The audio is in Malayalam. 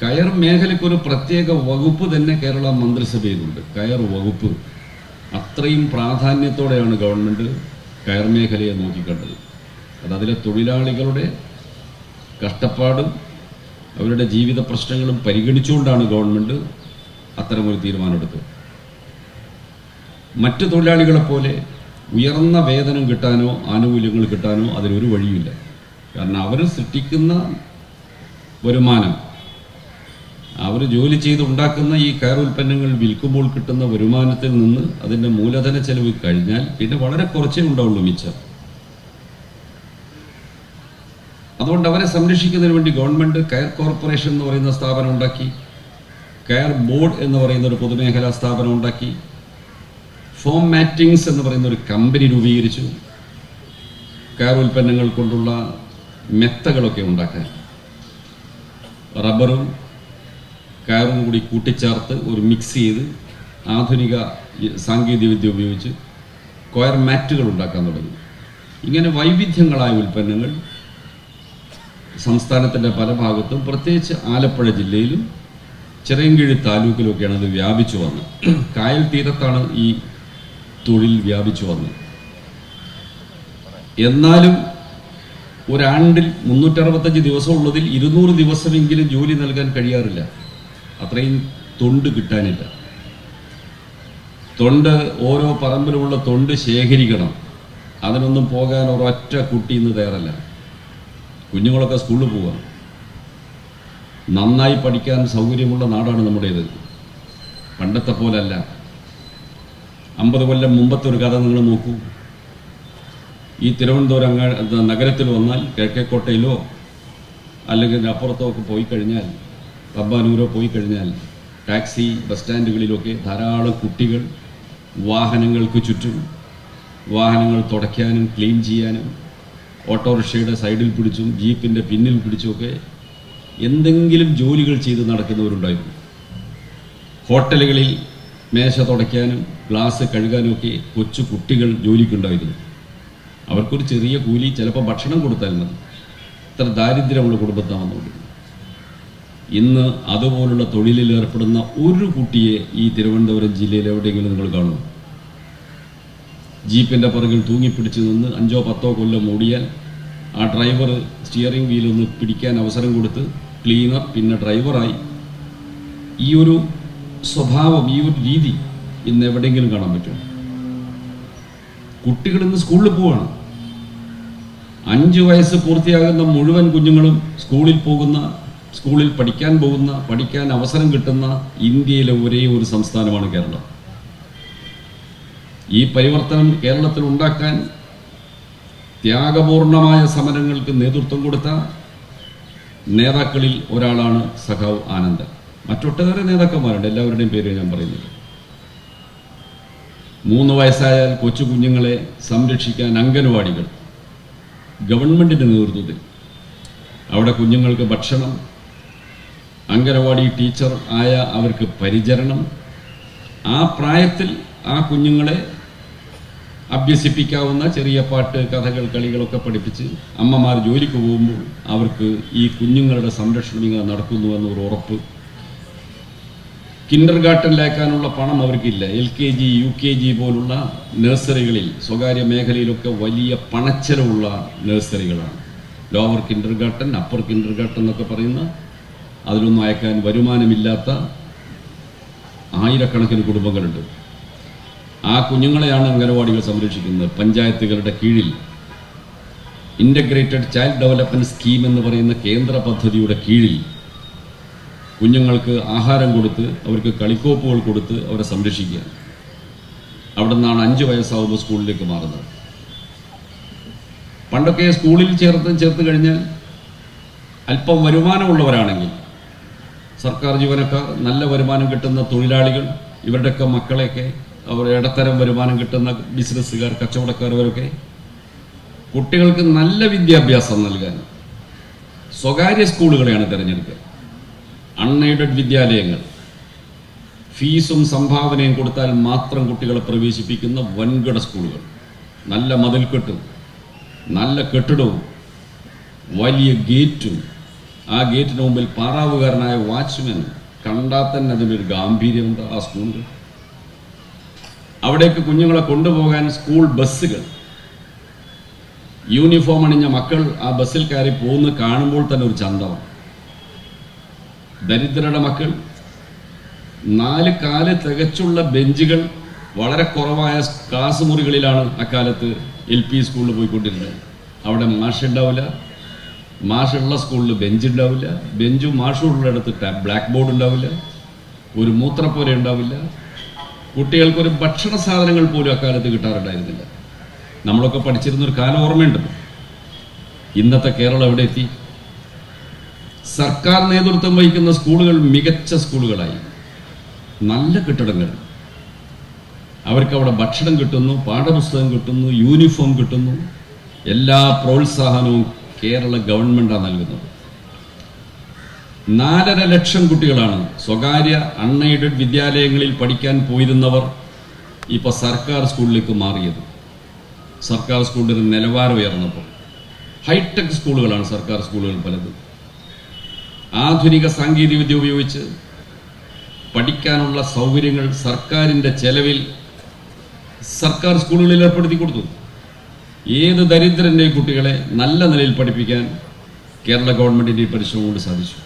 കയർ മേഖലയ്ക്ക് ഒരു പ്രത്യേക വകുപ്പ് തന്നെ കേരള മന്ത്രിസഭയിലുണ്ട്. കയർ വകുപ്പ്. അത്രയും പ്രാധാന്യത്തോടെയാണ് ഗവൺമെൻറ് കയർ മേഖലയെ നോക്കിക്കണ്ടത്. അതിലെ തൊഴിലാളികളുടെ കഷ്ടപ്പാടും അവരുടെ ജീവിത പ്രശ്നങ്ങളും പരിഗണിച്ചുകൊണ്ടാണ് ഗവൺമെൻറ് അത്തരമൊരു തീരുമാനമെടുത്തത്. മറ്റ് തൊഴിലാളികളെപ്പോലെ ഉയർന്ന വേതനം കിട്ടാനോ ആനുകൂല്യങ്ങൾ കിട്ടാനോ അതിനൊരു വഴിയില്ല. കാരണം അവർ സൃഷ്ടിക്കുന്ന വരുമാനം, അവർ ജോലി ചെയ്തുണ്ടാക്കുന്ന ഈ കയർ ഉൽപ്പന്നങ്ങൾ വിൽക്കുമ്പോൾ കിട്ടുന്ന വരുമാനത്തിൽ നിന്ന് അതിൻ്റെ മൂലധന ചെലവ് കഴിഞ്ഞാൽ പിന്നെ വളരെ കുറച്ചേ ഉണ്ടാവുള്ളൂ മിച്ചം. അതുകൊണ്ട് അവരെ സംരക്ഷിക്കുന്നതിന് വേണ്ടി ഗവൺമെൻറ് കയർ കോർപ്പറേഷൻ എന്ന് പറയുന്ന സ്ഥാപനം ഉണ്ടാക്കി, കയർ ബോർഡ് എന്ന് പറയുന്ന ഒരു പൊതുമേഖലാ സ്ഥാപനം ഉണ്ടാക്കി, ഫോം മാറ്റിങ്സ് എന്ന് പറയുന്ന ഒരു കമ്പനി രൂപീകരിച്ചു കയർ ഉൽപ്പന്നങ്ങൾ കൊണ്ടുള്ള മെത്തകളൊക്കെ ഉണ്ടാക്കാൻ. റബ്ബറും കയറും കൂടി കൂട്ടിച്ചേർത്ത് ഒരു മിക്സ് ചെയ്ത് ആധുനിക സാങ്കേതിക വിദ്യ ഉപയോഗിച്ച് കയർ മാറ്റുകൾ ഉണ്ടാക്കാൻ തുടങ്ങി. ഇങ്ങനെ വൈവിധ്യങ്ങളായ ഉൽപ്പന്നങ്ങൾ സംസ്ഥാനത്തിൻ്റെ പല ഭാഗത്തും, പ്രത്യേകിച്ച് ആലപ്പുഴ ജില്ലയിലും ചിറയൻകീഴ് താലൂക്കിലൊക്കെയാണ് അത് വ്യാപിച്ചു വന്നത്. കായൽ തീരത്താണ് ഈ തൊഴിൽ വ്യാപിച്ചു വന്നത്. എന്നാലും ഒരാണ്ടിൽ 365 ദിവസം ഉള്ളതിൽ 200 ദിവസമെങ്കിലും ജോലി നൽകാൻ കഴിയാറില്ല. അത്രയും തൊണ്ട് കിട്ടാനില്ല. തൊണ്ട് ഓരോ പറമ്പിലുമുള്ള തൊണ്ട് ശേഖരിക്കണം. അതിനൊന്നും പോകാൻ ഒരൊറ്റ കുട്ടി ഇന്ന് തയ്യാറല്ല. കുഞ്ഞുങ്ങളൊക്കെ സ്കൂളിൽ പോവാം. നന്നായി പഠിക്കാൻ സൗകര്യമുള്ള നാടാണ് നമ്മുടേത്. പണ്ടത്തെ പോലല്ല. 50 കൊല്ലം മുമ്പത്തെ ഒരു കഥ നിങ്ങൾ നോക്കൂ. ഈ തിരുവനന്തപുരം നഗരത്തിൽ വന്നാൽ കിഴക്കേക്കോട്ടയിലോ അല്ലെങ്കിൽ അപ്പുറത്തോ ഒക്കെ പോയി കഴിഞ്ഞാൽ, തമ്പാനൂരോ പോയി കഴിഞ്ഞാൽ ടാക്സി ബസ് സ്റ്റാൻഡുകളിലൊക്കെ ധാരാളം കുട്ടികൾ വാഹനങ്ങൾക്ക് ചുറ്റും, വാഹനങ്ങൾ തുടയ്ക്കാനും ക്ലീൻ ചെയ്യാനും ഓട്ടോറിക്ഷയുടെ സൈഡിൽ പിടിച്ചും ജീപ്പിൻ്റെ പിന്നിൽ പിടിച്ചുമൊക്കെ എന്തെങ്കിലും ജോലികൾ ചെയ്ത് നടക്കുന്നവരുണ്ടായിരുന്നു. ഹോട്ടലുകളിൽ മേശ തുടയ്ക്കാനും ഗ്ലാസ് കഴുകാനുമൊക്കെ കൊച്ചു കുട്ടികൾ ജോലിക്കുണ്ടായിരുന്നു. അവർക്കൊരു ചെറിയ കൂലി, ചിലപ്പോൾ ഭക്ഷണം കൊടുത്താൽ മതി. ഇത്ര ദാരിദ്ര്യമുള്ള കുടുംബത്താണെന്നുണ്ട്. ഇന്ന് അതുപോലുള്ള തൊഴിലിൽ ഏർപ്പെടുന്ന ഒരു കുട്ടിയെ ഈ തിരുവനന്തപുരം ജില്ലയിൽ എവിടെയെങ്കിലും നിങ്ങൾ കാണും? ജീപ്പിൻ്റെ പുറകിൽ തൂങ്ങിപ്പിടിച്ച് നിന്ന് 5-10 കൊല്ലം ഓടിയാൽ ആ ഡ്രൈവർ സ്റ്റിയറിംഗ് വീലൊന്ന് പിടിക്കാൻ അവസരം കൊടുത്ത് ക്ലീനർ, പിന്നെ ഡ്രൈവറായി. ഈ ഒരു സ്വഭാവം, ഈ ഒരു രീതി ഇന്ന് എവിടെയെങ്കിലും കാണാൻ പറ്റും? കുട്ടികൾ ഇന്ന് സ്കൂളിൽ പോവാണ്. 5 വയസ്സ് പൂർത്തിയാകുന്ന മുഴുവൻ കുഞ്ഞുങ്ങളും സ്കൂളിൽ പോകുന്ന, സ്കൂളിൽ പഠിക്കാൻ പോകുന്ന, പഠിക്കാൻ അവസരം കിട്ടുന്ന ഇന്ത്യയിലെ ഒരേ ഒരു സംസ്ഥാനമാണ് കേരളം. ഈ പരിവർത്തനം കേരളത്തിൽ ഉണ്ടാക്കാൻ ത്യാഗപൂർണമായ സമരങ്ങൾക്ക് നേതൃത്വം കൊടുത്ത നേതാക്കളിൽ ഒരാളാണ് സഖാവ് ആനന്ദൻ. മറ്റൊട്ടേറെ നേതാക്കന്മാരുണ്ട്, എല്ലാവരുടെയും പേര് ഞാൻ പറയുന്നില്ല. 3 വയസ്സായാൽ കൊച്ചു കുഞ്ഞുങ്ങളെ സംരക്ഷിക്കാൻ അംഗനവാടികൾ ഗവൺമെൻറ്റിൻ്റെ നേതൃത്വത്തിൽ, അവിടെ കുഞ്ഞുങ്ങൾക്ക് ഭക്ഷണം, അംഗനവാടി ടീച്ചർ ആയ അവർക്ക് പരിചരണം, ആ പ്രായത്തിൽ ആ കുഞ്ഞുങ്ങളെ അഭ്യസിപ്പിക്കാവുന്ന ചെറിയ പാട്ട്, കഥകൾ, കളികളൊക്കെ പഠിപ്പിച്ച് അമ്മമാർ ജോലിക്ക് പോകുമ്പോൾ അവർക്ക് ഈ കുഞ്ഞുങ്ങളുടെ സംരക്ഷണം ഇങ്ങനെ നടക്കുന്നുവെന്നൊരു ഉറപ്പ്. കിൻഡർ ഗാർട്ടനിലേക്കാനുള്ള പണം അവർക്കില്ല. LKG, UKG പോലുള്ള നഴ്സറികളിൽ, സ്വകാര്യ മേഖലയിലൊക്കെ വലിയ പണച്ചെലവുള്ള നഴ്സറികളാണ്. Lower kindergarten, upper kindergarten എന്നൊക്കെ പറയുന്ന, അതിലൊന്നും അയക്കാൻ വരുമാനമില്ലാത്ത ആയിരക്കണക്കിന് കുടുംബങ്ങളുണ്ട്. ആ കുഞ്ഞുങ്ങളെയാണ് അംഗനവാടികൾ സംരക്ഷിക്കുന്നത്. പഞ്ചായത്തുകളുടെ കീഴിൽ ഇൻ്റഗ്രേറ്റഡ് ചൈൽഡ് ഡെവലപ്മെൻറ്റ് സ്കീം എന്ന് പറയുന്ന കേന്ദ്ര പദ്ധതിയുടെ കീഴിൽ കുഞ്ഞുങ്ങൾക്ക് ആഹാരം കൊടുത്ത്, അവർക്ക് കളിക്കോപ്പുകൾ കൊടുത്ത് അവരെ സംരക്ഷിക്കുക. അവിടെ നിന്നാണ് 5 വയസ്സാവുമ്പോൾ സ്കൂളിലേക്ക് മാറുന്നത്. പണ്ടൊക്കെ സ്കൂളിൽ ചേർത്ത് കഴിഞ്ഞാൽ അല്പം വരുമാനമുള്ളവരാണെങ്കിൽ, സർക്കാർ ജീവനക്കാർ, നല്ല വരുമാനം കിട്ടുന്ന തൊഴിലാളികൾ, ഇവരുടെയൊക്കെ മക്കളെയൊക്കെ, അവർ ഇടത്തരം വരുമാനം കിട്ടുന്ന ബിസിനസ്സുകാർ, കച്ചവടക്കാരവരൊക്കെ കുട്ടികൾക്ക് നല്ല വിദ്യാഭ്യാസം നൽകാൻ സ്വകാര്യ സ്കൂളുകളെയാണ് തിരഞ്ഞെടുക്കുക. അൺഎയ്ഡഡ് വിദ്യാലയങ്ങൾ, ഫീസും സംഭാവനയും കൊടുത്താൽ മാത്രം കുട്ടികളെ പ്രവേശിപ്പിക്കുന്ന വൻകിട സ്കൂളുകൾ, നല്ല മതിൽക്കെട്ടും നല്ല കെട്ടിടവും വലിയ ഗേറ്റും ആ ഗേറ്റിന് മുമ്പിൽ പാറാവുകാരനായ വാച്ച്മാൻ കണ്ടാൽ തന്നെ അതിനൊരു ഗാംഭീര്യമുണ്ട്. ആ സ്കൂളുകൾ, അവിടേക്ക് കുഞ്ഞുങ്ങളെ കൊണ്ടുപോകാൻ സ്കൂൾ ബസ്സുകൾ, യൂണിഫോം അണിഞ്ഞ മക്കൾ ആ ബസ്സിൽ കയറി പോകുന്ന കാണുമ്പോൾ തന്നെ ഒരു ചന്തമാണ്. ദരിദ്രരുടെ മക്കൾ 4 കാല് തികച്ചുള്ള ബെഞ്ചുകൾ വളരെ കുറവായ ക്ലാസ് മുറികളിലാണ് അക്കാലത്ത് LP സ്കൂളിൽ പോയിക്കൊണ്ടിരുന്നത്. അവിടെ മാഷ് ഉണ്ടാവില്ല, മാഷുള്ള സ്കൂളിൽ ബെഞ്ച് ഉണ്ടാവില്ല, ബെഞ്ചും മാഷും ഉള്ളിടത്ത് ബ്ലാക്ക് ബോർഡ് ഉണ്ടാവില്ല, ഒരു മൂത്രപ്പുര ഉണ്ടാവില്ല, കുട്ടികൾക്കൊരു ഭക്ഷണ സാധനങ്ങൾ പോലും അക്കാലത്ത് കിട്ടാറുണ്ടായിരുന്നില്ല. നമ്മളൊക്കെ പഠിച്ചിരുന്നൊരു കാലം ഓർമ്മയുണ്ടല്ലോ. ഇന്നത്തെ കേരളം എവിടെ എത്തി? സർക്കാർ നേതൃത്വം വഹിക്കുന്ന സ്കൂളുകൾ മികച്ച സ്കൂളുകളായി, നല്ല കെട്ടിടങ്ങൾ, അവർക്ക് അവിടെ ഭക്ഷണം കിട്ടുന്നു, പാഠപുസ്തകം കിട്ടുന്നു, യൂണിഫോം കിട്ടുന്നു, എല്ലാ പ്രോത്സാഹനവും കേരള ഗവൺമെൻറ്റാണ് നൽകുന്നത്. 4.5 ലക്ഷം കുട്ടികളാണ് സ്വകാര്യ അൺഎയ്ഡഡ് വിദ്യാലയങ്ങളിൽ പഠിക്കാൻ പോയിരുന്നവർ ഇപ്പോൾ സർക്കാർ സ്കൂളിലേക്ക് മാറിയത്. സർക്കാർ സ്കൂളിൻ്റെ നിലവാരം ഉയർന്നപ്പോൾ ഹൈടെക് സ്കൂളുകളാണ് സർക്കാർ സ്കൂളുകൾ പലതും. ആധുനിക സാങ്കേതികവിദ്യ ഉപയോഗിച്ച് പഠിക്കാനുള്ള സൗകര്യങ്ങൾ സർക്കാരിൻ്റെ ചെലവിൽ സർക്കാർ സ്കൂളുകളിൽ ഏർപ്പെടുത്തി കൊടുത്തു. ഏത് ദരിദ്രൻ്റെ കുട്ടികളെ നല്ല നിലയിൽ പഠിപ്പിക്കാൻ കേരള ഗവൺമെൻറ്റിൻ്റെ പരിശ്രമം കൊണ്ട് സാധിച്ചു.